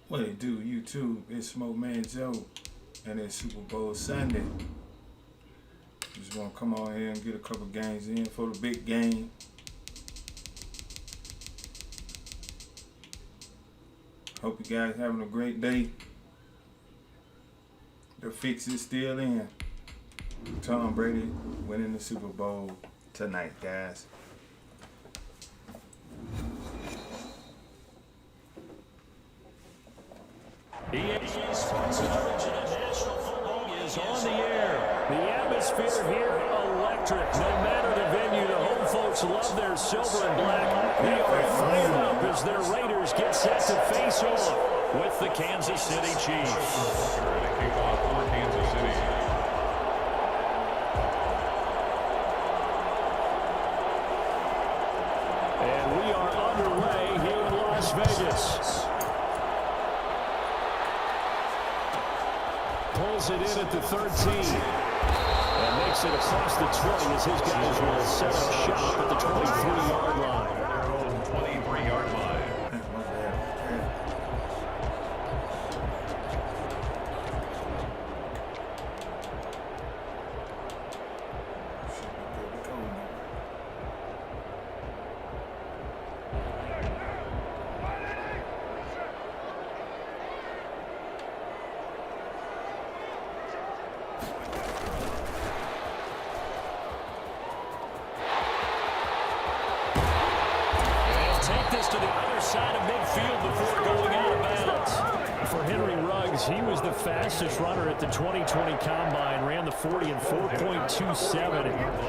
What it do, YouTube? It's Smoke Man Joe, and it's Super Bowl Sunday. Just want to come on here and get a couple games in for the big game. Hope you guys having a great day. The fix is still in. Tom Brady winning the Super Bowl tonight, guys. EA's Sponsored National Football is on the air. The atmosphere here electric. No matter the venue, the home folks love their silver and black. They are fired up as their Raiders get set to face off with the Kansas City Chiefs. And we are underway here in Las Vegas. Pulls it in at the 13. And makes it across the 20 as his guys will set up shop at the 23-yard line. Their own 23-yard line. Take this to the other side of midfield before going out of bounds. For Henry Ruggs, he was the fastest runner at the 2020 Combine, ran the 40 in 4.27.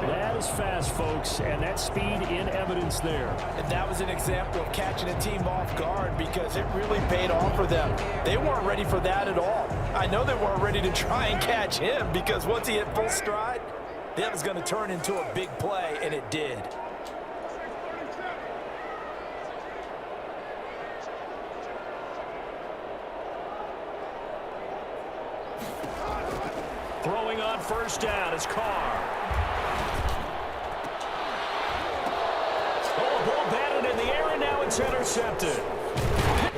That is fast, folks, and that speed in evidence there. And that was an example of catching a team off guard because it really paid off for them. They weren't ready for that at all. I know they weren't ready to try and catch him because once he hit full stride, that was going to turn into a big play, and it did. Throwing on first down is Carr. Oh, ball batted in the air, and now it's intercepted. And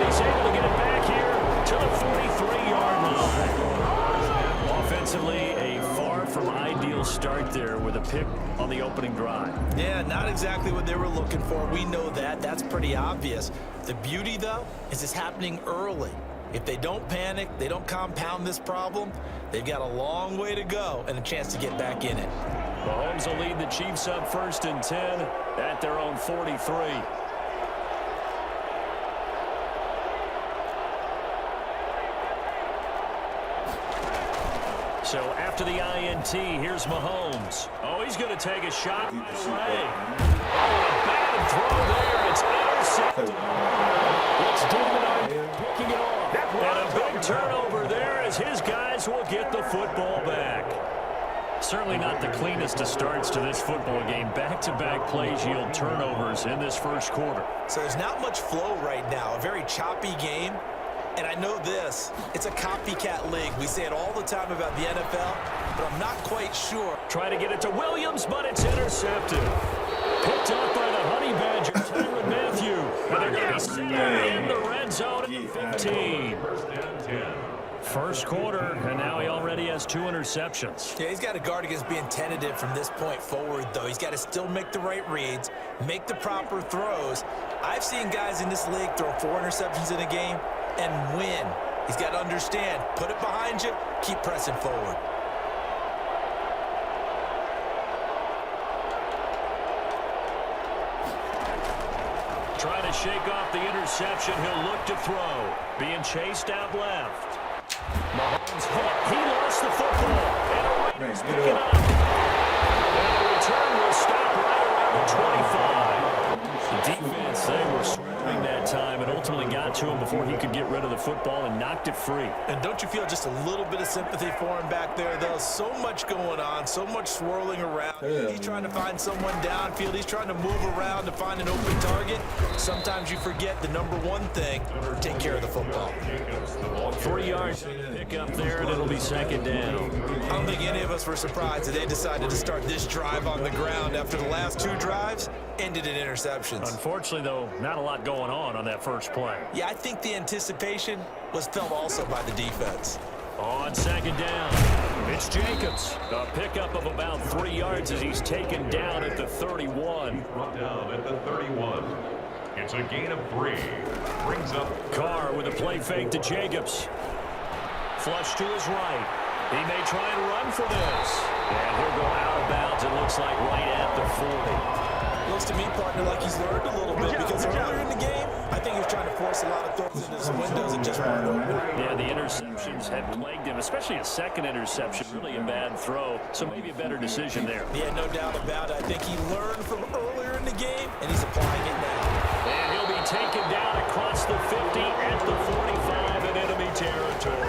he's able to get it back here to the 43-yard line. Offensively, a far from ideal start there with a pick on the opening drive. Yeah, not exactly what they were looking for. We know that. That's pretty obvious. The beauty, though, is it's happening early. If they don't panic, they don't compound this problem, they've got a long way to go and a chance to get back in it. Mahomes will lead the Chiefs up 1st and 10 at their own 43. So after the INT, here's Mahomes. Oh, he's going to take a shot away. Oh, a bad throw there. It's intercepted. It's David picking it off. And a big turnover there as his guys will get the football back. Certainly not the cleanest of starts to this football game. Back-to-back plays yield turnovers in this first quarter. So there's not much flow right now. A very choppy game. And I know this, it's a copycat league. We say it all the time about the NFL, but I'm not quite sure. Try to get it to Williams, but it's intercepted. Picked up by the Honey Badger, Tyrann Mathieu. And they're going to be set in the red zone at the 15. First quarter, and now he already has 2 interceptions. Yeah, he's got to guard against being tentative from this point forward, though. He's got to still make the right reads, make the proper throws. I've seen guys in this league throw 4 interceptions in a game and win. He's got to understand, put it behind you, keep pressing forward. Trying to shake off the interception. He'll look to throw. Being chased out left. Mahomes hit. He lost the football. And a Raiders pick it up. And the return will stop right around the 25. The defense, they were struggling that time and ultimately got to him before he could get rid of the football and knocked it free. And don't you feel just a little bit of sympathy for him back there, though? So much going on, so much swirling around. He's trying to find someone downfield. He's trying to move around to find an open target. Sometimes you forget the number one thing, take care of the football. 3 yards pick up there, and it'll be second down. I don't think any of us were surprised that they decided to start this drive on the ground after the last 2 drives ended in interceptions. Unfortunately, though, not a lot going on that first play. Yeah, I think the anticipation was felt also by the defense. On second down, it's Jacobs. A pickup of about 3 yards as he's taken down at the 31. Brought down at the 31. It's a gain of 3. Brings up Carr with a play fake to Jacobs. Flush to his right. He may try and run for this. And he'll go out of bounds, it looks like, right at the 40. Looks to me, partner, like he's learned a little bit because earlier in the game, I think he was trying to force a lot of throws into his windows and just weren't open. Yeah, the interceptions had plagued him, especially a second interception. Really a bad throw, so maybe a better decision there. Yeah, no doubt about it. I think he learned from earlier in the game, and he's applying it now. And he'll be taken down across the 50 at the 45 in enemy territory.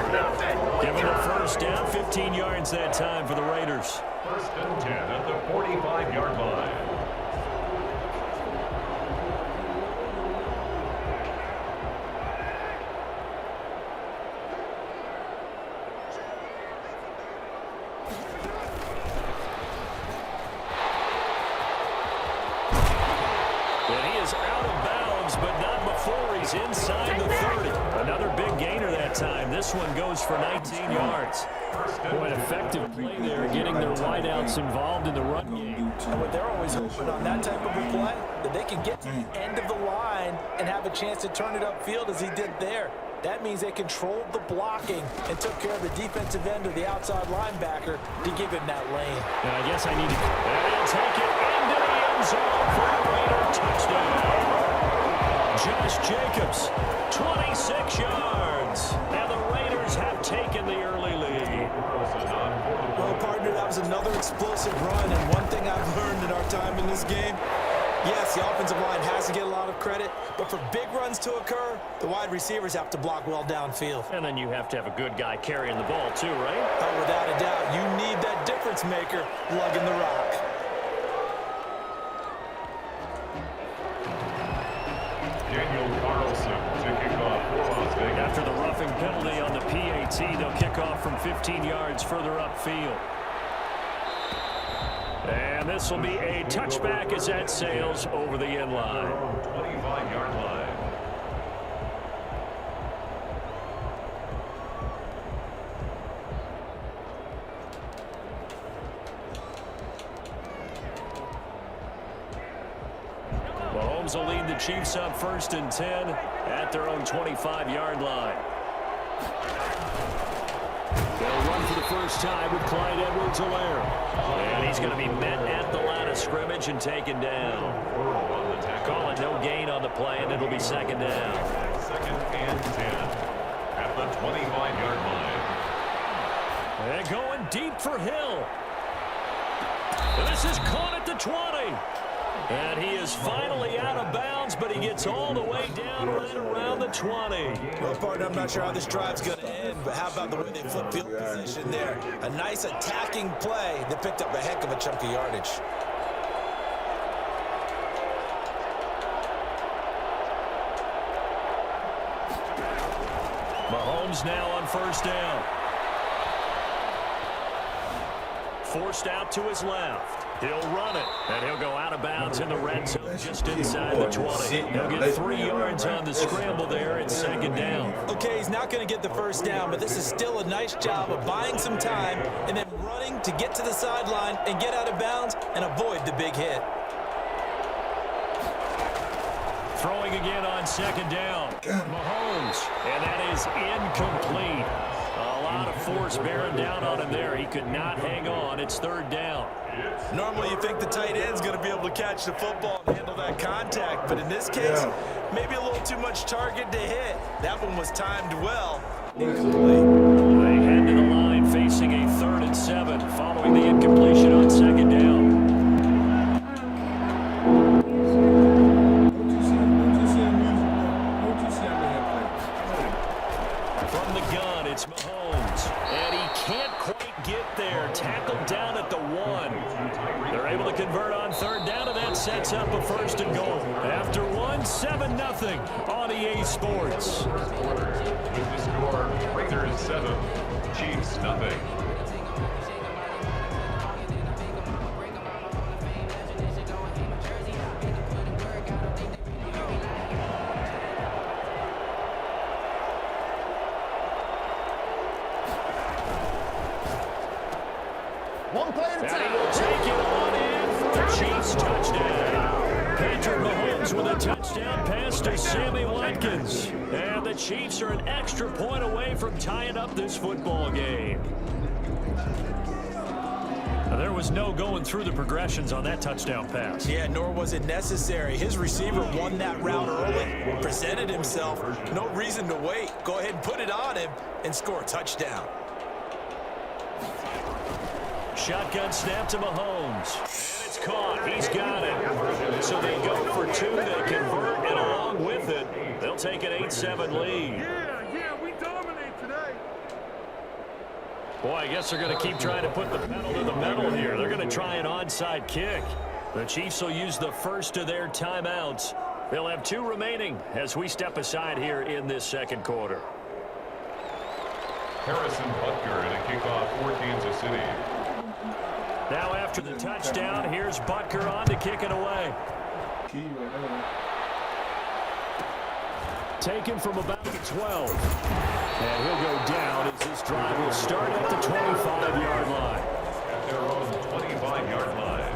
Given a first down, 15 yards that time for the Raiders. First and 10 at the 45-yard line. Inside the 30. Another big gainer that time. This one goes for 19 yards. Boy, an effective play there, getting their wideouts involved in the run game. But they're always hoping on that type of a play that they can get to the end of the line and have a chance to turn it upfield as he did there. That means they controlled the blocking and took care of the defensive end of the outside linebacker to give him that lane. And I guess I need to... And he'll take it into the end zone for a Raider touchdown. Josh Jacobs, 26 yards. And the Raiders have taken the early lead. Well, partner, that was another explosive run. And one thing I've learned in our time in this game, yes, the offensive line has to get a lot of credit, but for big runs to occur, the wide receivers have to block well downfield. And then you have to have a good guy carrying the ball too, right? Oh, without a doubt. You need that difference maker lugging the rock. Daniel Carlson to kick off for Las Vegas. After the roughing penalty on the PAT, they'll kick off from 15 yards further upfield. And this will be a touchback as that sails over the end line. 25-yard line. Mahomes will lead the Chiefs up 1st and 10 at their own 25-yard line. They'll run for the first time with Clyde Edwards-Helaire. And he's going to be met at the line of scrimmage and taken down. Call it no gain on the play, and it'll be second down. 2nd and 10 at the 25-yard line. And going deep for Hill. And this is caught at the 20. And he is finally out of bounds, but he gets all the way down right around the 20. Well, partner, I'm not sure how this drive's going to end, but how about the way they flip field position there? A nice attacking play that picked up a heck of a chunk of yardage. Mahomes now on first down. Forced out to his left. He'll run it, and he'll go out of bounds in the red zone just inside the 20. He'll get 3 yards on the scramble there at second down. Okay, he's not going to get the first down, but this is still a nice job of buying some time and then running to get to the sideline and get out of bounds and avoid the big hit. Throwing again on second down. Mahomes, and that is incomplete. A lot of force bearing down on him there. He could not hang on. It's third down. Normally you think the tight end's going to be able to catch the football and handle that contact, but in this case, maybe a little too much target to hit. That one was timed well. Incomplete. They head to the line facing a 3rd and 7 following the incompletion on second down. able to convert on third down, and that sets up a 1st and goal. After one, 7-0 on EA Sports. With the score, Raiders 7, Chiefs nothing. One play at a And he time. will take it on in for a Chiefs touchdown. Patrick Mahomes with a touchdown pass to Sammy Watkins. And the Chiefs are an extra point away from tying up this football game. Now, there was no going through the progressions on that touchdown pass. Yeah, nor was it necessary. His receiver won that route early, presented himself. No reason to wait. Go ahead and put it on him and score a touchdown. Shotgun snap to Mahomes. And it's caught. He's got it. So they go for 2. They convert, and along with it, they'll take an 8-7 lead. Yeah, we dominate today. Boy, I guess they're going to keep trying to put the pedal to the metal here. They're going to try an onside kick. The Chiefs will use the first of their timeouts. They'll have 2 remaining as we step aside here in this second quarter. Harrison Butker in a kickoff for Kansas City. Now after the touchdown, here's Butker on to kick it away. Key right there. Taken from about the 12. And he'll go down as this drive will start at the 25-yard line. At their own 25-yard line.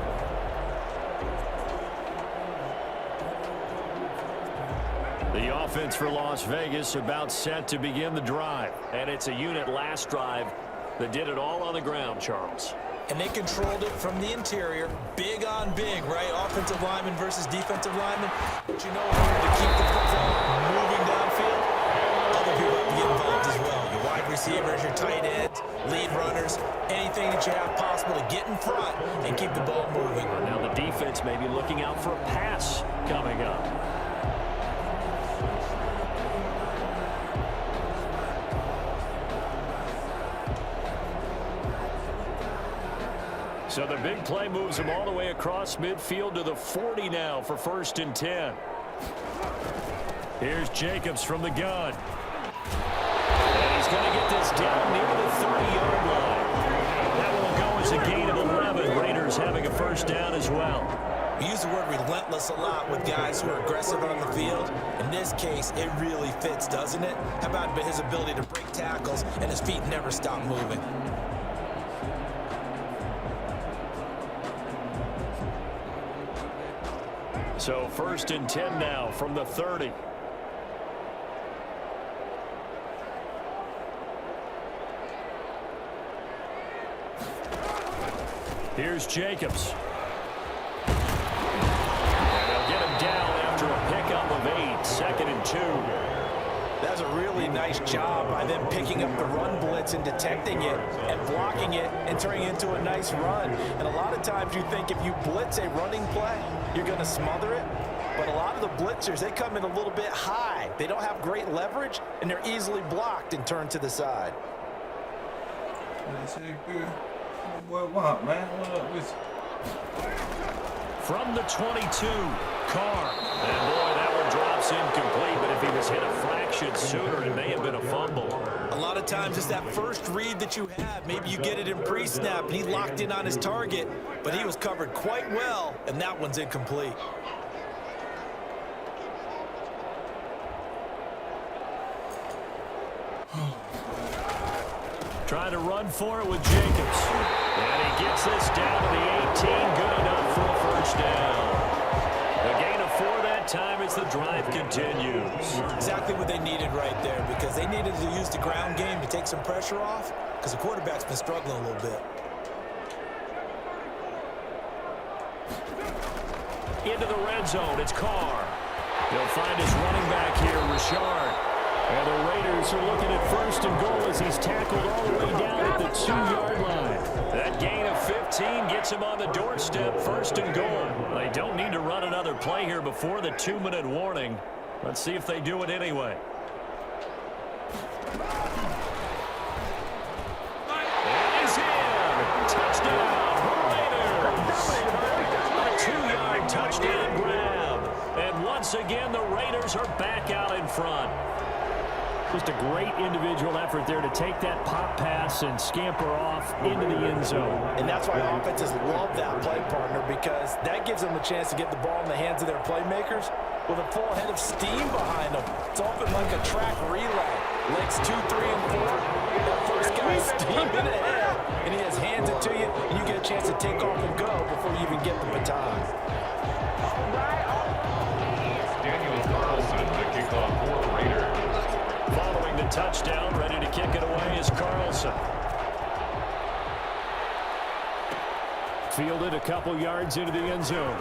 The offense for Las Vegas about set to begin the drive. And it's a unit last drive that did it all on the ground, Charles. And they controlled it from the interior. Big on big, right? Offensive lineman versus defensive lineman. But you know, in order to keep the football moving downfield, other people have to get involved as well. Your wide receivers, your tight ends, lead runners, anything that you have possible to get in front and keep the ball moving. Now the defense may be looking out for a pass coming up. So the big play moves him all the way across midfield to the 40 now for 1st and 10. Here's Jacobs from the gun. And he's going to get this down near the 30-yard line. That will go as a gain of 11. Raiders having a 1st down as well. We use the word relentless a lot with guys who are aggressive on the field. In this case, it really fits, doesn't it? How about his ability to break tackles and his feet never stop moving? So 1st and 10 now from the 30. Here's Jacobs. And they'll get him down after a pickup of 8. 2nd and 2. That's a really nice job by them picking up the run blitz and detecting it and blocking it and turning it into a nice run. And a lot of times you think if you blitz a running play, you're going to smother it. But a lot of the blitzers, they come in a little bit high. They don't have great leverage, and they're easily blocked and turned to the side. What, man? What up with you? From the 22, Carr. And boy, that one drops incomplete, but if he was hit a fraction sooner, it may have been a fumble. A lot of times it's that first read that you have. Maybe you get it in pre-snap, and he locked in on his target, but he was covered quite well, and that one's incomplete. Trying to run for it with Jacobs. And he gets this down to the 18. Good enough for a 1st down. A gain of 4 that time as the drive continues. Exactly what they needed right there, because they needed to use the ground game to take some pressure off, because the quarterback's been struggling a little bit. Into the red zone, it's Carr. He'll find his running back here, Richard. And the Raiders are looking at 1st and goal as he's tackled all the way down at the 2-yard line. That gain of 15 gets him on the doorstep, 1st and goal. They don't need to run another play here before the 2-minute warning. Let's see if they do it anyway. And he's in. Touchdown, Raiders. again. The Raiders are back out in front. Just a great individual effort there to take that pop pass and scamper off into the end zone. And that's why offenses love that play, partner, because that gives them a chance to get the ball in the hands of their playmakers with a full head of steam behind them. It's often like a track relay. Legs 2, 3, and 4. That first guy is steaming ahead, and he just hands it to you, and you get a chance to take off and go before you even get the baton. Daniel Carlson to kick off for the Raiders. Following the touchdown, ready to kick it away is Carlson. Fielded a couple yards into the end zone.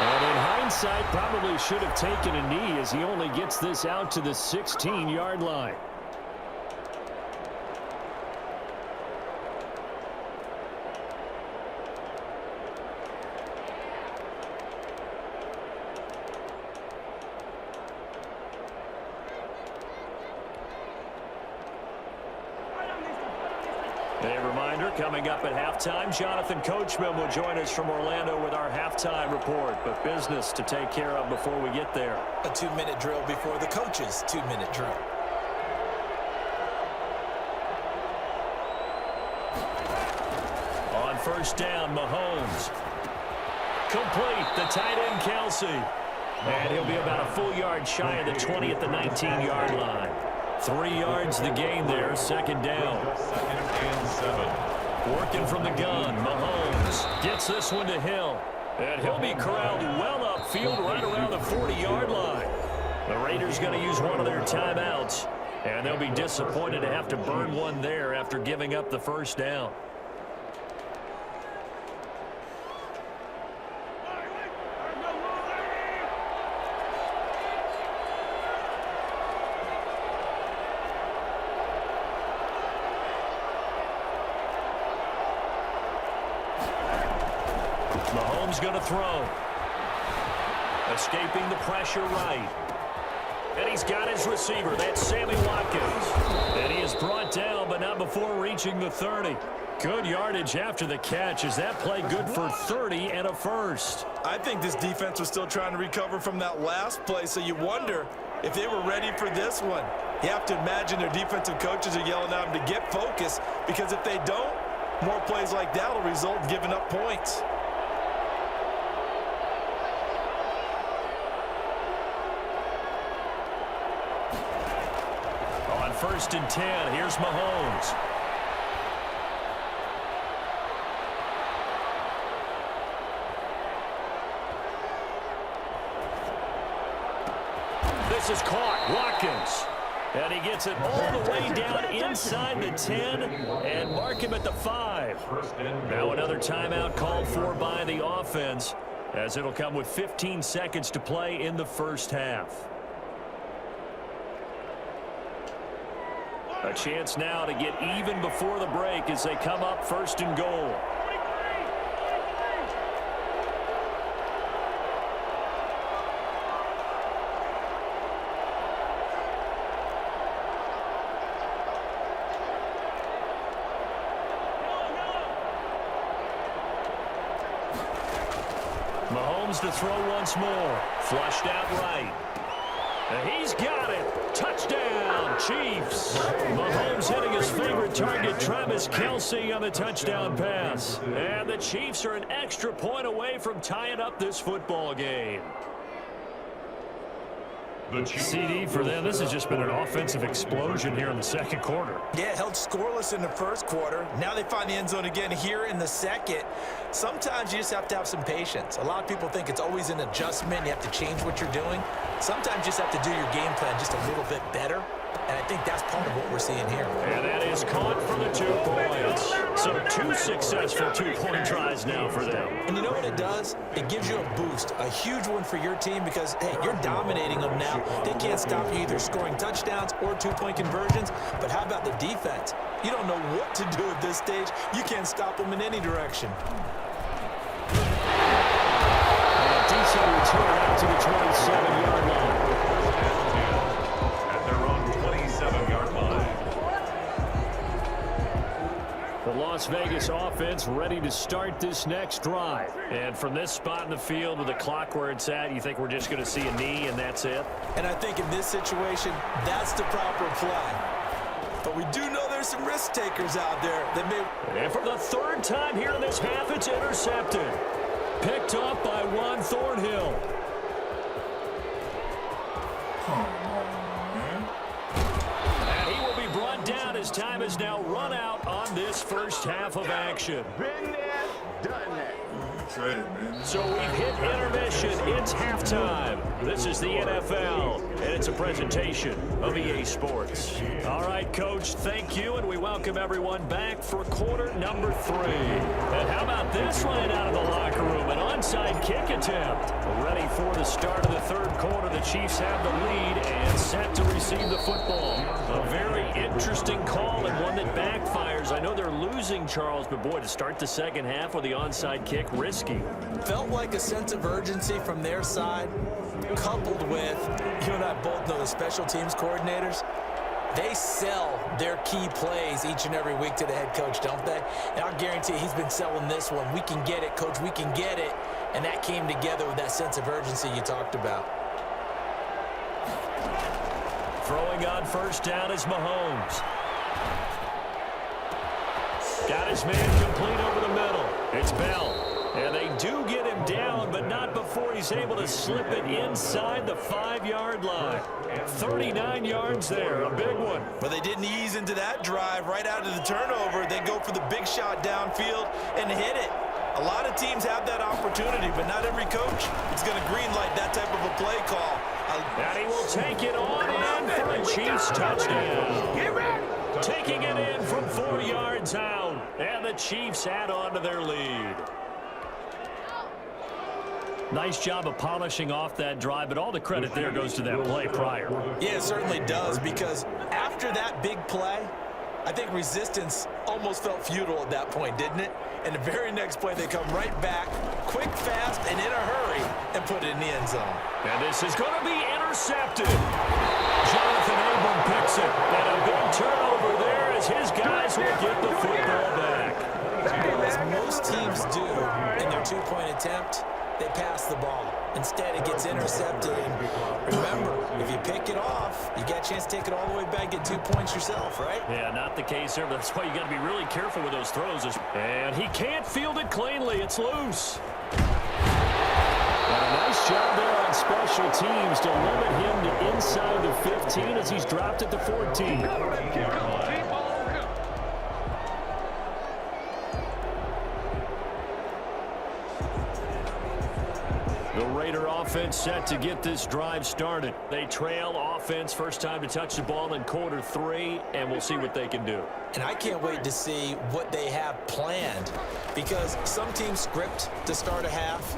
And in hindsight, probably should have taken a knee as he only gets this out to the 16-yard line. A reminder, coming up at halftime, Jonathan Coachman will join us from Orlando with our halftime report, but business to take care of before we get there. A 2-minute drill before the coach's 2-minute drill. On first down, Mahomes. Complete, the tight end, Kelsey. And he'll be about a full yard shy of the 20 at the 19-yard line. 3 yards the gain there, second down. 2nd and 7. Working from the gun, Mahomes gets this one to Hill. And he'll be corralled well upfield right around the 40-yard line. The Raiders going to use one of their timeouts. And they'll be disappointed to have to burn one there after giving up the first down. Mahomes going to throw. Escaping the pressure right. And he's got his receiver. That's Sammy Watkins. And he is brought down, but not before reaching the 30. Good yardage after the catch. Is that play good for 30 and a first? I think this defense was still trying to recover from that last play, so you wonder if they were ready for this one. You have to imagine their defensive coaches are yelling at them to get focused, because if they don't, more plays like that will result in giving up points. On 1st and 10, here's Mahomes. This is caught. Watkins. And he gets it all the way down inside the 10 and mark him at the 5. Now another timeout called for by the offense, as it'll come with 15 seconds to play in the first half. A chance now to get even before the break as they come up 1st and goal. Mahomes to throw once more. Flushed out right. And he's got it. Touchdown, Chiefs. Mahomes hitting his favorite target, Travis Kelce, on the touchdown pass. And the Chiefs are an extra point away from tying up this football game. CD for them, this has just been an offensive explosion here in the second quarter. Yeah, held scoreless in the first quarter. Now they find the end zone again here in the second. Sometimes you just have to have some patience. A lot of people think it's always an adjustment. You have to change what you're doing. Sometimes you just have to do your game plan just a little bit better. And I think that's part of what we're seeing here. And that is caught for the 2 points. So 2 successful 2-point tries now for them. And you know what it does? It gives you a boost, a huge one for your team because, hey, you're dominating them now. They can't stop you either scoring touchdowns or 2-point conversions. But how about the defense? You don't know what to do at this stage. You can't stop them in any direction. And a decent return out to the 27-yard line. At their own 27-yard line. The loss Vegas offense ready to start this next drive. And from this spot in the field with the clock where it's at, you think we're just going to see a knee and that's it? And I think in this situation, that's the proper play. But we do know there's some risk takers out there that may... And for the third time here in this half, it's intercepted. Picked up by Juan Thornhill. And he will be brought down as time is now run out on this first half of action. Been there, done that. So we've hit intermission. It's halftime. This is the NFL, and it's a presentation of EA Sports. All right, Coach, thank you, and we welcome everyone back for quarter number 3. And how about this line out of the locker room? An onside kick attempt. Ready for the start of the third quarter. The Chiefs have the lead and set to receive the football. A very interesting call and one that backfires. I know they're losing, Charles, but boy, to start the second half with the onside kick, risky. Felt like a sense of urgency from their side, coupled with, you and I both know the special teams coordinators, they sell their key plays each and every week to the head coach, don't they? And I'll guarantee he's been selling this one. We can get it, Coach, we can get it. And that came together with that sense of urgency you talked about. Throwing on first down is Mahomes. Got his man complete over the middle. It's Bell. And they do get him down, but not before he's able to slip it inside the 5-yard line. 39 yards there, a big one. But they didn't ease into that drive right out of the turnover. They go for the big shot downfield and hit it. A lot of teams have that opportunity, but not every coach is going to greenlight that type of a play call. And he will take it on in for a Chiefs touchdown. Get ready. Taking it in from 4 yards out. And the Chiefs add on to their lead. Nice job of polishing off that drive, but all the credit there goes to that play prior. Yeah, it certainly does, because after that big play, I think resistance almost felt futile at that point, didn't it? And the very next play, they come right back, quick, fast, and in a hurry, and put it in the end zone. And this is going to be intercepted. Jonathan Abram picks it, and a big turnover there as his guys will get the football back. As most teams do in their two-point attempt, they pass the ball. Instead, it gets intercepted. And remember, if you pick it off, you get a chance to take it all the way back, get 2 points yourself, right? Yeah, not the case there, but that's why you got to be really careful with those throws. And he can't field it cleanly. It's loose. And a nice job there on special teams to limit him to inside the 15 as he's dropped at the 14. The Raider offense set to get this drive started. They trail offense, first time to touch the ball in quarter 3, and we'll see what they can do. And I can't wait to see what they have planned, because some teams script to start a half.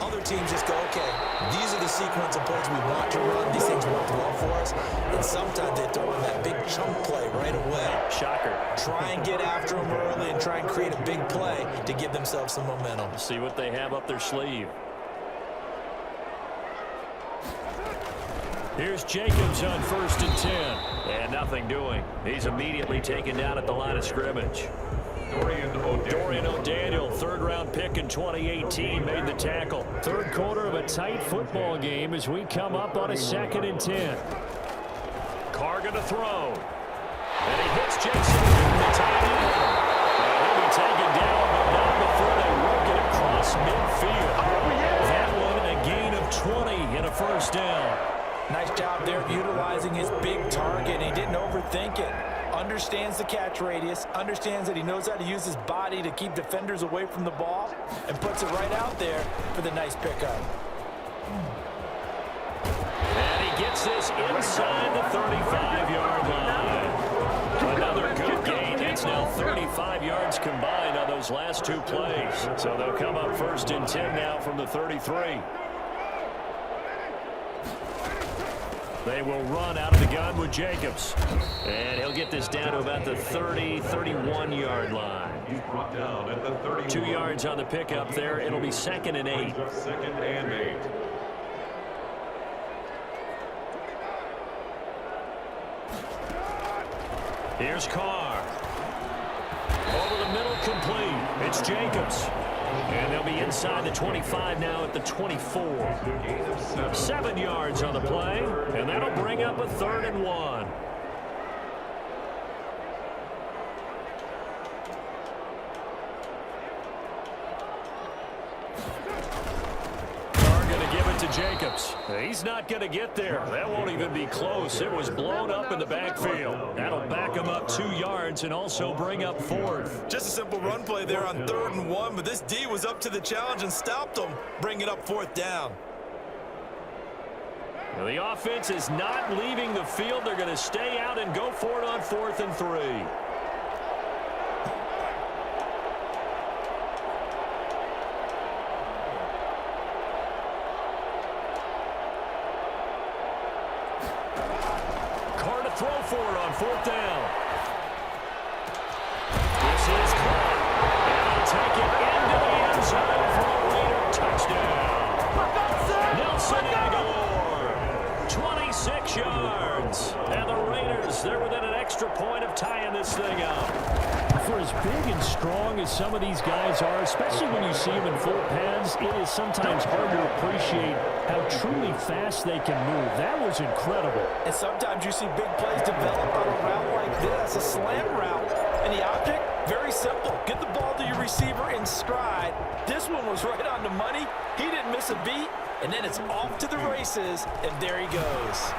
Other teams just go, okay, these are the sequence of plays we want to run. These things work well for us. And sometimes they throw in that big chunk play right away. Shocker. Try and get after them early and try and create a big play to give themselves some momentum. See what they have up their sleeve. Here's Jacobs on 1st and 10. And nothing doing. He's immediately taken down at the line of scrimmage. Dorian O'Daniel, third-round pick in 2018, made the tackle. Third quarter of a tight football game as we come up on a 2nd and 10. Carr going to throw. And he hits Jason in the tight end. And he'll be taken down, but not before they work it across midfield. That one a gain of 20 and a first down. Nice job there of utilizing his big target. He didn't overthink it. Understands the catch radius, understands that he knows how to use his body to keep defenders away from the ball, and puts it right out there for the nice pickup. And he gets this inside the 35-yard line. Another good gain. It's now 35 yards combined on those last 2 plays. So they'll come up 1st and 10 now from the 33. They will run out of the gun with Jacobs. And he'll get this down to about the 30, 31-yard line. 2 yards on the pickup there. It'll be 2nd and 8. 2nd and 8. Here's Carr. Over the middle complete. It's Jacobs. And they'll be inside the 25 now at the 24. 7 yards on the play, and that'll bring up a 3rd and 1. Jacobs. He's not going to get there. That won't even be close. It was blown up in the backfield. That'll back him up 2 yards and also bring up 4th. Just a simple run play there on 3rd and 1, but this D was up to the challenge and stopped him, bringing up 4th down. Well, the offense is not leaving the field. They're going to stay out and go for it on 4th and 3. Throw for it on 4th down. This is caught. And he'll take it into the end zone for a Raider touchdown. Nelson Aguilar, 26 yards. And the Raiders, they're within an extra point of tying this thing up. For as big and strong as some of these guys are, especially when you see them in full pads, it is sometimes hard to appreciate how truly fast they can move. That was incredible. And sometimes you see big plays develop on a route like this, a slant route. And the object, very simple. Get the ball to your receiver in stride. This one was right on the money. He didn't miss a beat. And then it's off to the races, and there he goes.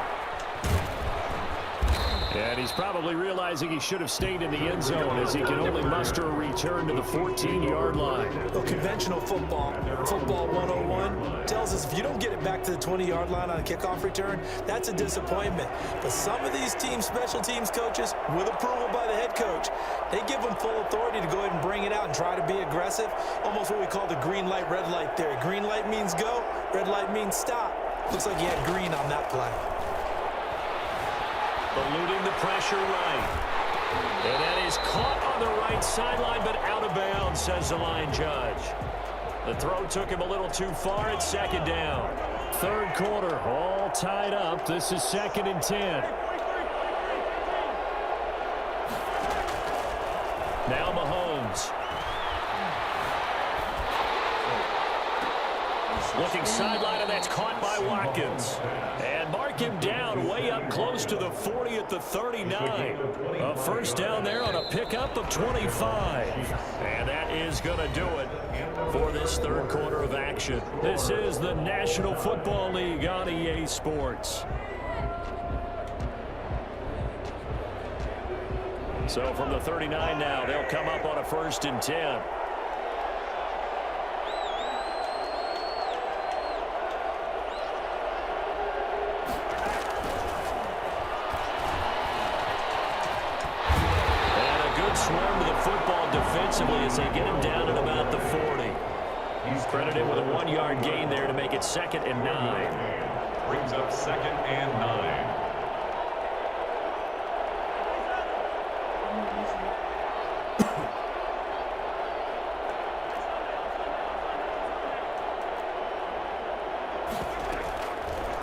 And he's probably realizing he should have stayed in the end zone as he can only muster a return to the 14-yard line. Well, conventional football 101, tells us if you don't get it back to the 20-yard line on a kickoff return, that's a disappointment. But some of these team special teams coaches, with approval by the head coach, they give them full authority to go ahead and bring it out and try to be aggressive, almost what we call the green light, red light theory. Green light means go, red light means stop. Looks like he had green on that play. Eluding the pressure right. And that is caught on the right sideline, but out of bounds, says the line judge. The throw took him a little too far. It's 2nd down. 3rd quarter, all tied up. This is 2nd and 10. Now Mahomes. Looking sideline, and that's caught by Watkins. And mark him down way up close to the 40 at the 39. A 1st down there on a pickup of 25. And that is going to do it for this 3rd quarter of action. This is the National Football League on EA Sports. So from the 39 now, they'll come up on a 1st and 10. Swarm to the football defensively as they get him down at about the 40. He's credited with a 1-yard gain there to make it 2nd and 9. Brings up 2nd and 9.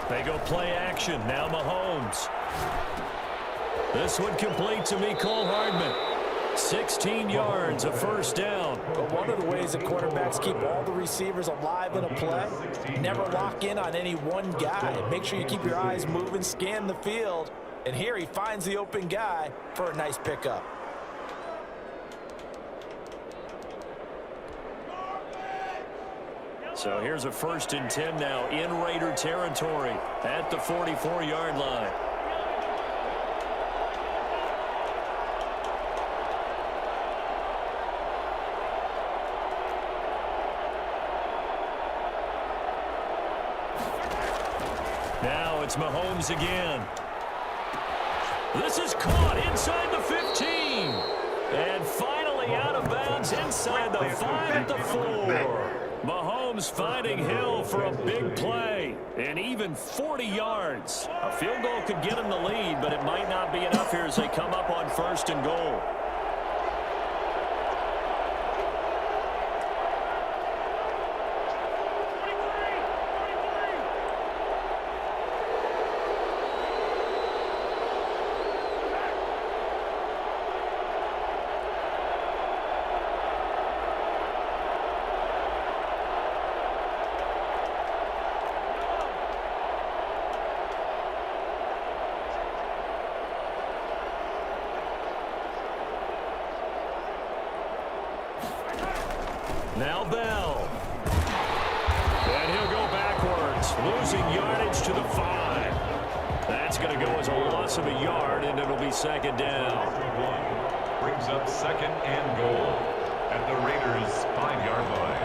They go play action. Now Mahomes. This one complete to Mecole Hardman. 16 yards, a 1st down. But one of the ways that quarterbacks keep all the receivers alive in a play, never lock in on any one guy. Make sure you keep your eyes moving, scan the field. And here he finds the open guy for a nice pickup. So here's a 1st and 10 now in Raider territory at the 44-yard line. Now it's Mahomes again. This is caught inside the 15. And finally out of bounds inside the 5 at the 4. Mahomes finding Hill for a big play. And even 40 yards. A field goal could get him the lead, but it might not be enough here as they come up on 1st and goal. losing yardage to the 5. That's going to go as a loss of a yard, and it'll be second down. Brings up second and goal at the Raiders' 5-yard line.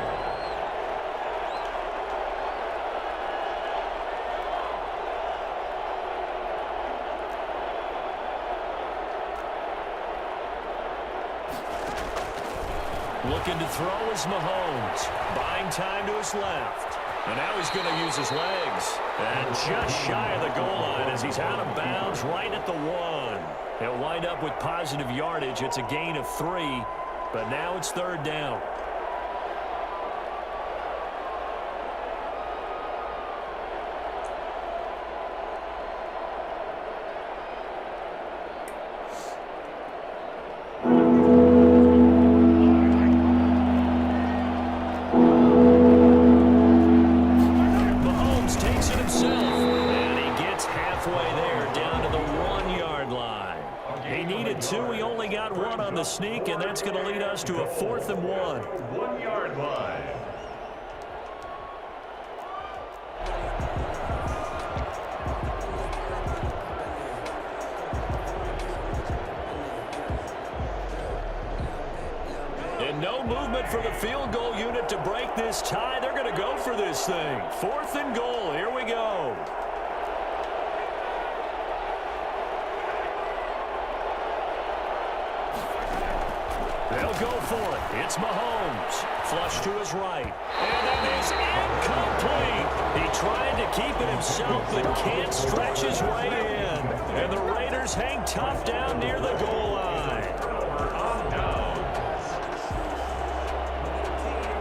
Looking to throw is Mahomes. Buying time to his left. And now he's going to use his legs. And just shy of the goal line as he's out of bounds right at the 1. He'll wind up with positive yardage. It's a gain of 3, but now it's third down. Sneak, and that's going to lead us to a 4th and 1. 1-yard line. And no movement for the field goal unit to break this tie. They're going to go for this thing. 4th and goal. Here we go. They'll go for it. It's Mahomes. Flush to his right. And it is incomplete. He tried to keep it himself, but can't stretch his way in. And the Raiders hang tough down near the goal line.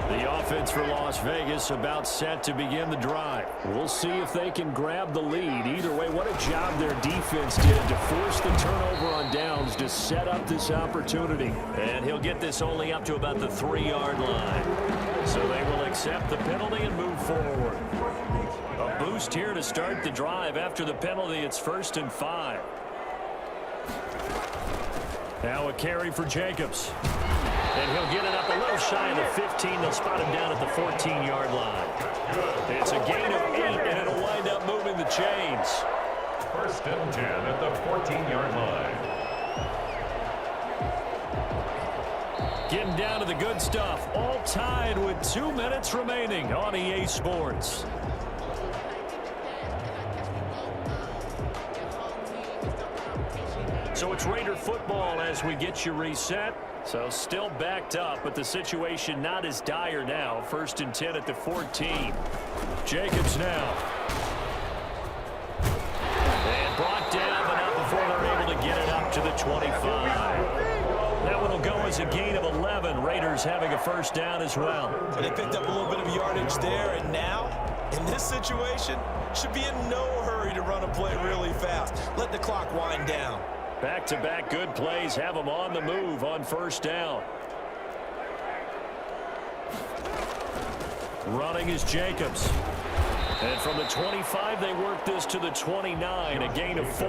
The offense for Las Vegas about set to begin the drive. We'll see if they can grab the lead. Either way, what a job their defense did to force the turnover on downs to set up this opportunity. And he'll get this only up to about the 3-yard line. So they will accept the penalty and move forward. A boost here to start the drive. After the penalty, it's 1st and 5. Now a carry for Jacobs. And he'll get it up a little shy of the 15. They'll spot him down at the 14-yard line. It's a gain of 8, and it'll wind up moving the chains. 1st and 10 at the 14-yard line. Getting down to the good stuff. All tied with 2 minutes remaining on EA Sports. So it's Raider football as we get you reset. So still backed up, but the situation not as dire now. 1st and 10 at the 14. Jacobs now. And brought down, but not before they're able to get it up to the 25. That one will go as a gain of 11. Raiders having a 1st down as well. They picked up a little bit of yardage there, and now, in this situation, should be in no hurry to run a play really fast. Let the clock wind down. Back-to-back good plays have them on the move on 1st down. Running is Jacobs. And from the 25, they work this to the 29, a gain of 4.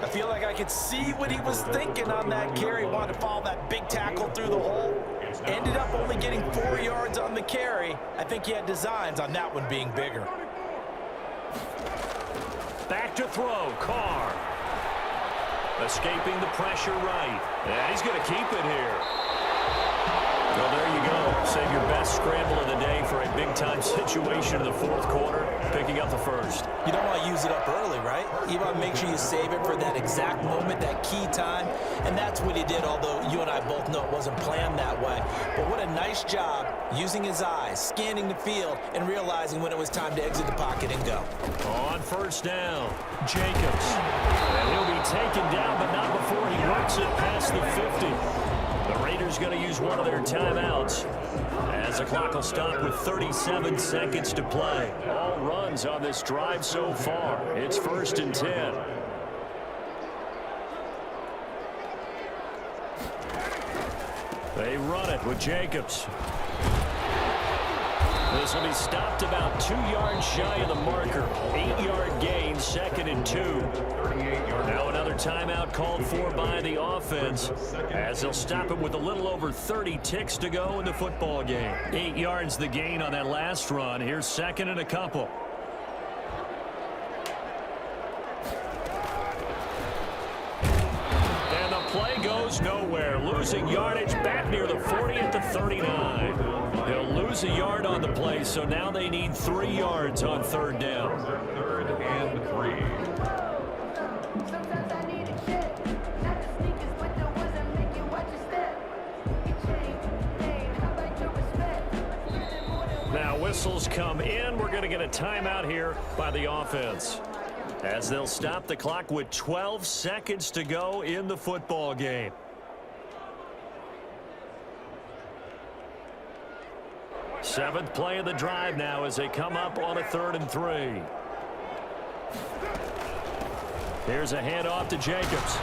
I feel like I could see what he was thinking on that carry. Wanted to follow that big tackle through the hole. Ended up only getting 4 yards on the carry. I think he had designs on that one being bigger. Back to throw, Carr. Escaping the pressure right. And he's going to keep it here. Well, there you go. Save your best scramble of the day for a big-time situation in the 4th quarter, picking up the 1st. You don't want to use it up early, right? You want to make sure you save it for that exact moment, that key time. And that's what he did, although you and I both know it wasn't planned that way. But what a nice job using his eyes, scanning the field, and realizing when it was time to exit the pocket and go. On 1st down, Jacobs. And he'll be taken down, but not before he works it past the 50. The Raiders going to use one of their timeouts as the clock will stop with 37 seconds to play. All runs on this drive so far. It's 1st and 10. They run it with Jacobs. This will be stopped about 2 yards shy of the marker. 8-yard gain, 2nd and 2. Now another timeout called for by the offense as they'll stop it with a little over 30 ticks to go in the football game. 8 yards the gain on that last run. Here's 2nd and a couple. run goes nowhere. Losing yardage back near the 40 at the 39. They'll lose a yard on the play, so now they need 3 yards on third down. 3rd and 3. Sometimes I need a check. Not the sneakers, but the ones that make you watch your step. You change, name, how about your respect? Now whistles come in. We're going to get a timeout here by the offense, as they'll stop the clock with 12 seconds to go in the football game. Seventh play of the drive now as they come up on a 3rd and 3. Here's a handoff to Jacobs.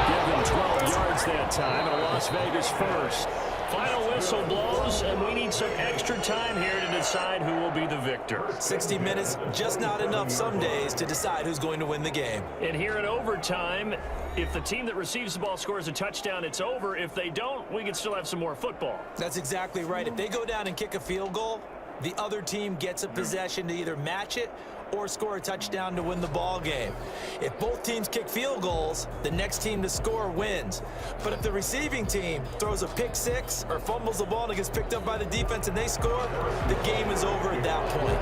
Give them 12 yards that time, and a Las Vegas first. Final whistle blows, and we need some extra time here to decide who will be the victor. 60 minutes, just not enough some days to decide who's going to win the game. And here in overtime, if the team that receives the ball scores a touchdown, it's over. If they don't, we can still have some more football. That's exactly right. If they go down and kick a field goal, the other team gets a possession to either match it or score a touchdown to win the ball game. If both teams kick field goals, the next team to score wins. But if the receiving team throws a pick six or fumbles the ball and it gets picked up by the defense and they score, the game is over at that point.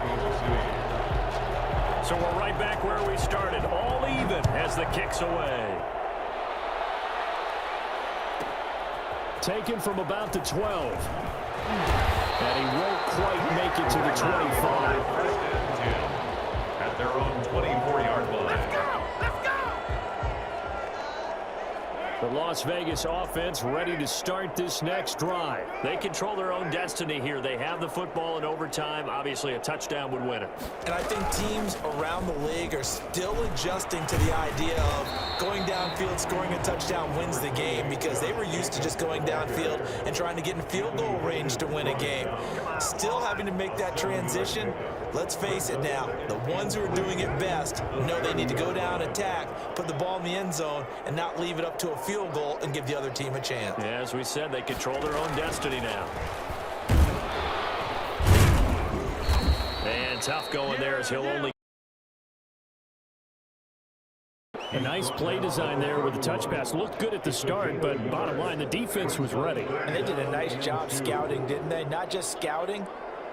So we're right back where we started, all even as the kick's away. Taken from about the 12. And he won't quite make it to the 25. At their own 24-yard line. Let's go! The Las Vegas offense ready to start this next drive. They control their own destiny here. They have the football in overtime. Obviously, a touchdown would win it. And I think teams around the league are still adjusting to the idea of going downfield, scoring a touchdown wins the game, because they were used to just going downfield and trying to get in field goal range to win a game. Still having to make that transition. Let's face it now, the ones who are doing it best know they need to go down, attack, put the ball in the end zone, and not leave it up to a field goal and give the other team a chance. Yeah, as we said, they control their own destiny now. And tough going there as he'll only... A nice play design there with the touch pass. Looked good at the start, but bottom line, the defense was ready. And they did a nice job scouting, didn't they? Not just scouting,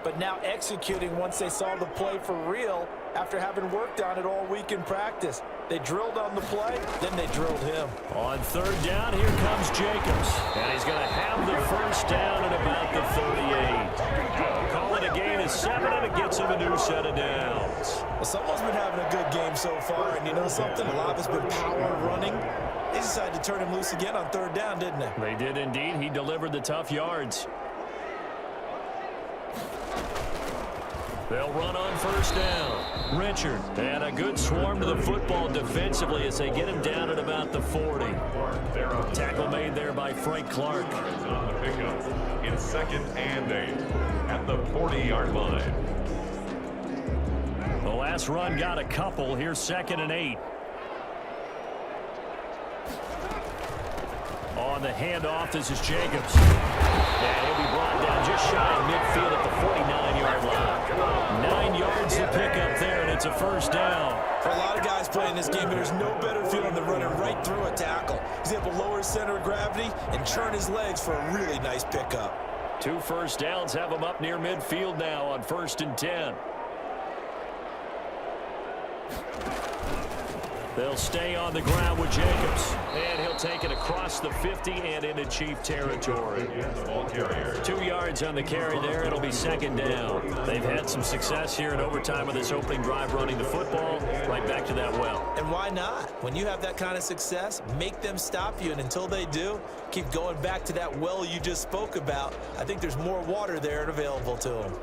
but now executing once they saw the play for real after having worked on it all week in practice. They drilled on the play, then they drilled him. On third down, here comes Jacobs. And he's going to have the first down at about the 38. Call it a gain of 7, and it gets him a new set of downs. Well, someone's been having a good game so far, and you know something? A lot of it's been power running. They decided to turn him loose again on third down, didn't they? They did indeed. He delivered the tough yards. They'll run on first down. Richard, and a good swarm to the football defensively as they get him down at about the 40. Tackle made there by Frank Clark. On the pickup in 2nd and 8 at the 40-yard line. The last run got a couple. Here's 2nd and 8. On the handoff, this is Jacobs. And he'll be brought down just shy of midfield at the 49-yard line. 9 yards to pick up there, and it's a first down. For a lot of guys playing this game, there's no better feeling than running right through a tackle. He's able to lower his center of gravity and churn his legs for a really nice pickup. 2 first downs have him up near midfield now on 1st and 10. They'll stay on the ground with Jacobs. And he'll take it across the 50 and into Chief territory. 2 yards on the carry there. It'll be 2nd down. They've had some success here in overtime with this opening drive running the football. Right back to that well. And why not? When you have that kind of success, make them stop you. And until they do, keep going back to that well you just spoke about. I think there's more water there and available to them.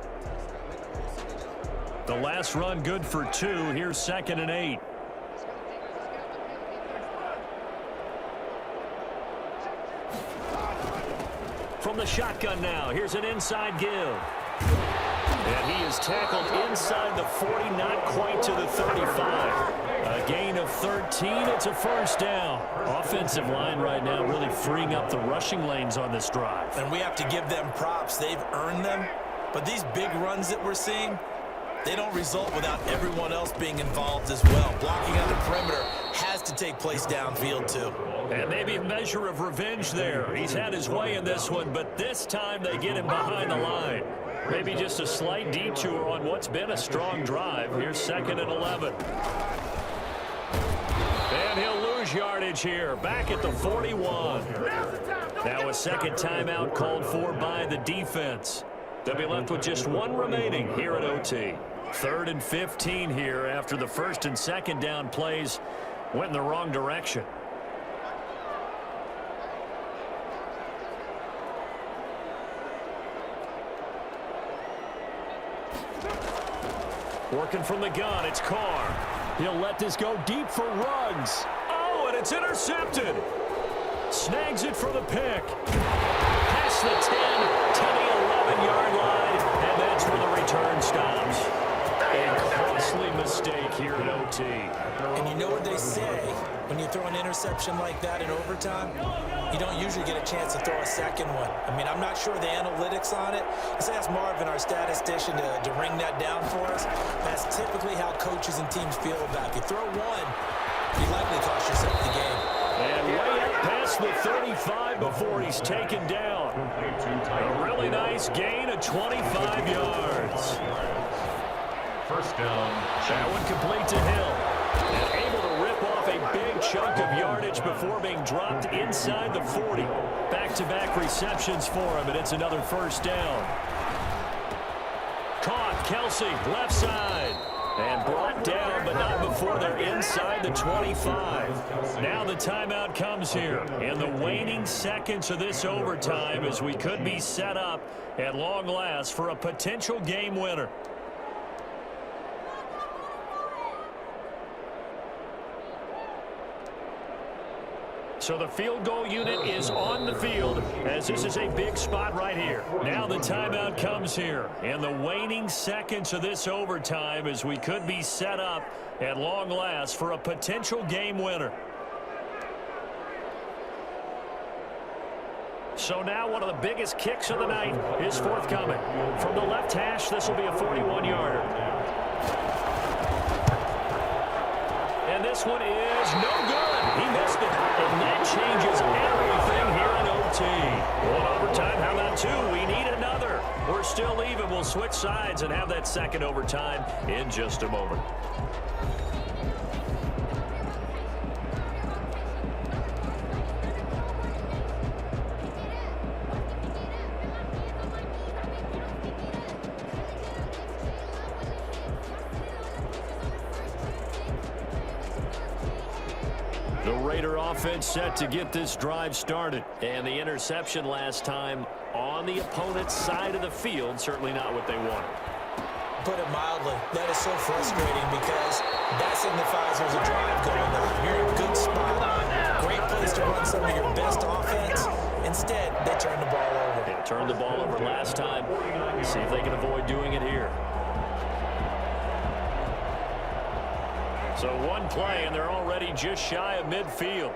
The last run good for 2. Here's 2nd and 8. From the shotgun now, here's an inside give. And he is tackled inside the 40, not quite to the 35. A gain of 13, it's a first down. Offensive line right now really freeing up the rushing lanes on this drive. And we have to give them props. They've earned them. But these big runs that we're seeing, they don't result without everyone else being involved as well. Blocking on the perimeter has to take place downfield too. And maybe a measure of revenge there. He's had his way in this one, but this time they get him behind the line. Maybe just a slight detour on what's been a strong drive. Here's 2nd and 11. And he'll lose yardage here, back at the 41. Now a second timeout called for by the defense. They'll be left with just one remaining here at OT. 3rd and 15 here after the 1st and 2nd down plays went in the wrong direction. Working from the gun, it's Carr. He'll let this go deep for Ruggs. Oh, and it's intercepted. Snags it for the pick. Past the 10 to the 11-yard line, and that's where the return stops. A costly mistake here at OT. And you know what they say, when you throw an interception like that in overtime, you don't usually get a chance to throw a second one. I mean, I'm not sure the analytics on it. Let's ask Marvin, our statistician, to ring that down for us. That's typically how coaches and teams feel about it. If you throw one, you likely cost yourself the game. And way up past the 35 before he's taken down. A really nice gain of 25 yards. First down. That one complete to Hill. And able to rip off a big chunk of yardage before being dropped inside the 40. Back-to-back receptions for him, and it's another first down. Caught, Kelsey, left side. And brought down, but not before they're inside the 25. Now the timeout comes here. In the waning seconds of this overtime, as we could be set up at long last for a potential game winner. So the field goal unit is on the field, as this is a big spot right here. Now the timeout comes here. In the waning seconds of this overtime, as we could be set up at long last for a potential game winner. So now one of the biggest kicks of the night is forthcoming. From the left hash, this will be a 41-yarder. And this one is no good. He missed it. And that changes everything here in OT. One overtime, how about two? We need another. We're still even. We'll switch sides and have that second overtime in just a moment. Offense set to get this drive started. And the interception last time on the opponent's side of the field, certainly not what they wanted. Put it mildly, that is so frustrating because that signifies there's a drive going on. You're in a good spot, great place to run some of your best offense. Instead, they turn the ball over. They turned the ball over last time. See if they can avoid doing it here. So one play, and they're already just shy of midfield.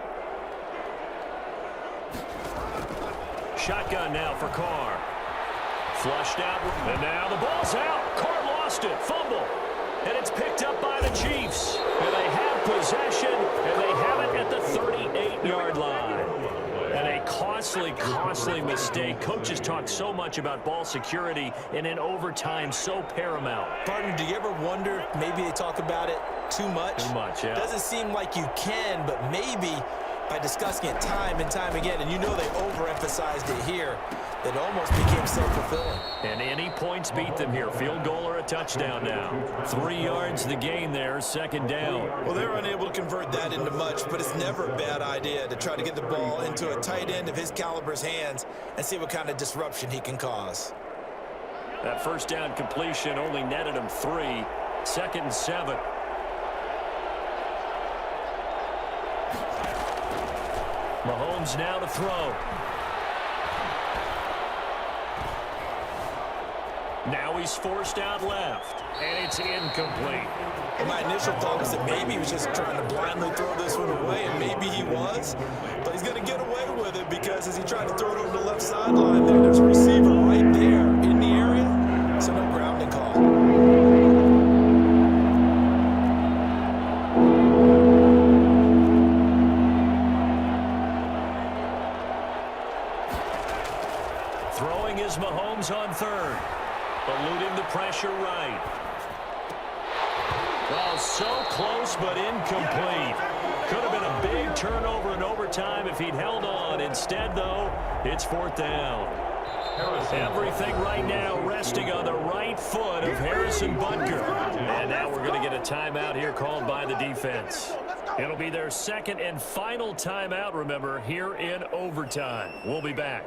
Shotgun now for Carr. Flushed out, and now the ball's out. Carr lost it, fumble, and it's picked up by the Chiefs. And they have possession, and they have it at the 38-yard line. And a costly mistake. Coaches talk so much about ball security, and in overtime, so paramount. Partner, do you ever wonder if maybe they talk about it too much? Too much, yeah. Doesn't seem like you can, but maybe by discussing it time and time again, and you know they overemphasized it here, it almost became self-fulfilling. And any points beat them here. Field goal or a touchdown now. 3 yards the gain there, second down. Well, they're unable to convert that into much, but it's never a bad idea to try to get the ball into a tight end of his caliber's hands and see what kind of disruption he can cause. That first down completion only netted him 3. 2nd and 7. Mahomes now to throw. Now he's forced out left, and it's incomplete. Well, my initial thought was that maybe he was just trying to blindly throw this one away, and maybe he was. But he's going to get away with it because as he tried to throw it over the left sideline there's a receiver right there in the area, so no grounding call. third. Eluding the pressure right. Oh, so close but incomplete. Could have been a big turnover in overtime if he'd held on. Instead, though, it's fourth down. Everything right now resting on the right foot of Harrison Butker. And now we're going to get a timeout here called by the defense. It'll be their second and final timeout, remember, here in overtime. We'll be back.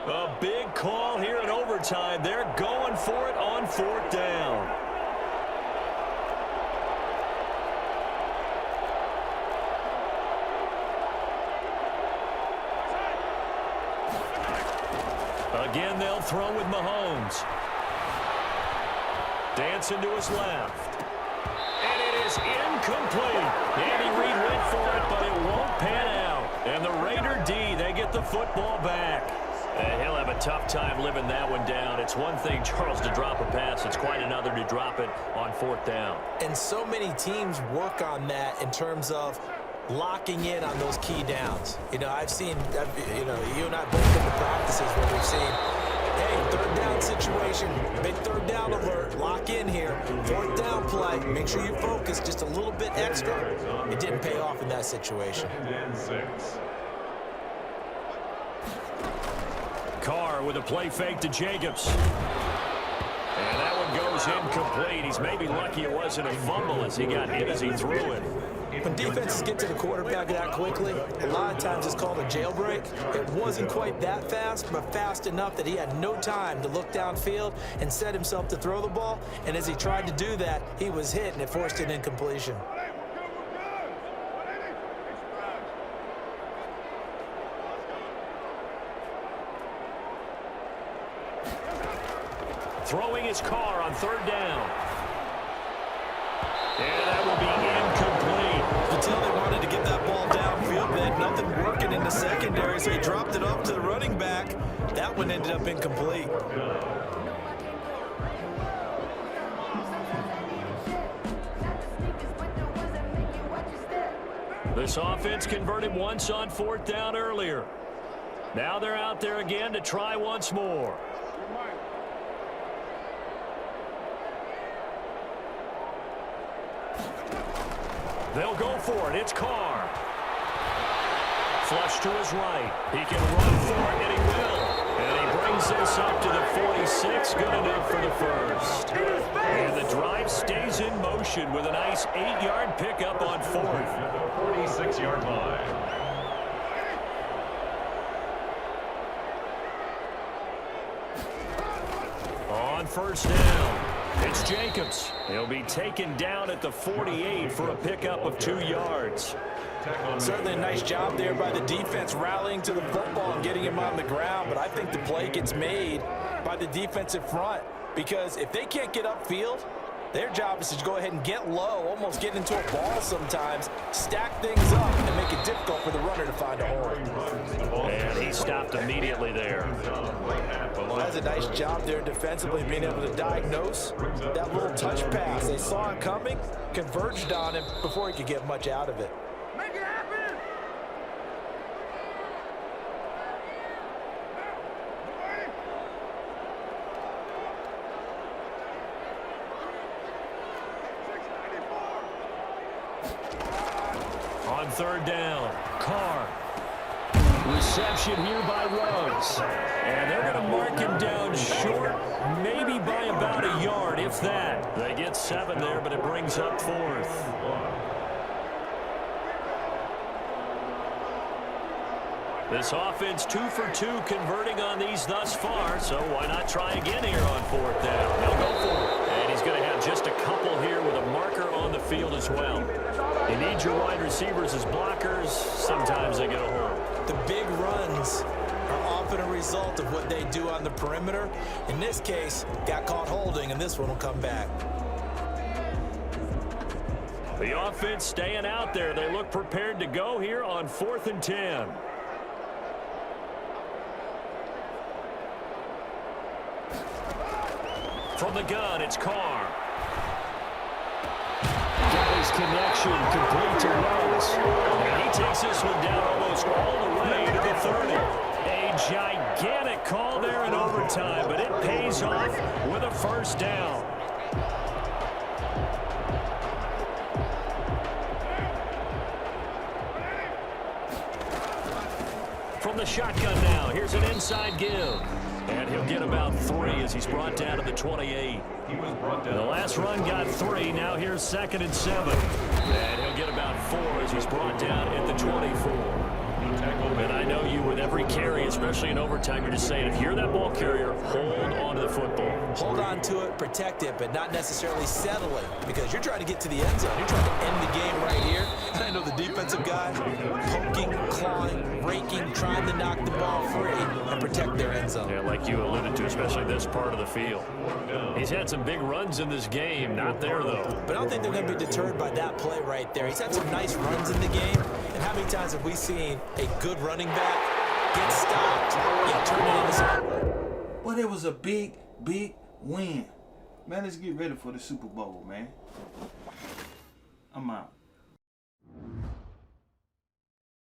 A big call here in overtime. They're going for it on fourth down. Again, they'll throw with Mahomes. Dancing to his left. And it is incomplete. Andy Reid went for it, but it won't pan out. And the Raider D, they get the football back. And he'll have a tough time living that one down. It's one thing, Charles, to drop a pass. It's quite another to drop it on fourth down. And so many teams work on that in terms of locking in on those key downs. You know, I've seen, you know, you and I both been to practices where we've seen, hey, third down situation, big third down alert, lock in here, fourth down play, make sure you focus just a little bit extra. It didn't pay off in that situation. Carr with a play fake to Jacobs. And that one goes incomplete. He's maybe lucky it wasn't a fumble as he got hit as he threw it. When defenses get to the quarterback that quickly, a lot of times it's called a jailbreak. It wasn't quite that fast, but fast enough that he had no time to look downfield and set himself to throw the ball. And as he tried to do that, he was hit, and it forced an incompletion. Throwing his Carr on third down. And that will be incomplete. You could tell they wanted to get that ball downfield. They had nothing working in the secondary, so he dropped it off to the running back. That one ended up incomplete. This offense converted once on fourth down earlier. Now they're out there again to try once more. They'll go for it. It's Carr. Flush to his right. He can run for it, and he will. And he brings this up to the 46. Good enough for the first. And the drive stays in motion with a nice 8-yard pickup on fourth. 46-yard line. On first down, it's Jacobs. He'll be taken down at the 48 for a pickup of 2 yards. Certainly a nice job there by the defense rallying to the football and getting him on the ground, but I think the play gets made by the defensive front because if they can't get upfield, their job is to go ahead and get low, almost get into a ball sometimes, stack things up, and make it difficult for the runner to find a hole. And he stopped immediately there. That's a nice job there defensively, being able to diagnose that little touch pass. They saw it coming, converged on him before he could get much out of it. Make it happen! On third down, Carr. Reception here by Ruggs. And they're going to mark him down short, maybe by about a yard, if that. They get 7 there, but it brings up fourth. This offense 2 for 2 converting on these thus far, so why not try again here on fourth down? They'll go for it. And he's going to have just a couple here with a marker on the field as well. You need your wide receivers as blockers. Sometimes they get a hold. The big runs are often a result of what they do on the perimeter. In this case, got caught holding, and this one will come back. The offense staying out there. They look prepared to go here on 4th and 10. From the gun, it's Carr. Got his connection, complete to Rhodes. And he takes this one down almost all the way to the 30. A gigantic call there in overtime, but it pays off with a first down. From the shotgun now, here's an inside give. And he'll get about 3 as he's brought down to the 28. The last run got 3. Now here's 2nd and 7. And he'll get about 4 as he's brought down at the 24. And I know you with every carry, especially in overtime, you're just saying, if you're that ball carrier, hold on to the football. Hold on to it, protect it, but not necessarily settling, because you're trying to get to the end zone. You're trying to end the game right here. And I know the defensive guys poking, clawing, raking, trying to knock the ball free and protect their end zone. Yeah, like you alluded to, especially this part of the field. He's had some big runs in this game. Not there, though. But I don't think they're going to be deterred by that play right there. He's had some nice runs in the game. And how many times have we seen a good running back get stopped, turn it into something? Well, it was a big win. Man, let's get ready for the Super Bowl, man. I'm out.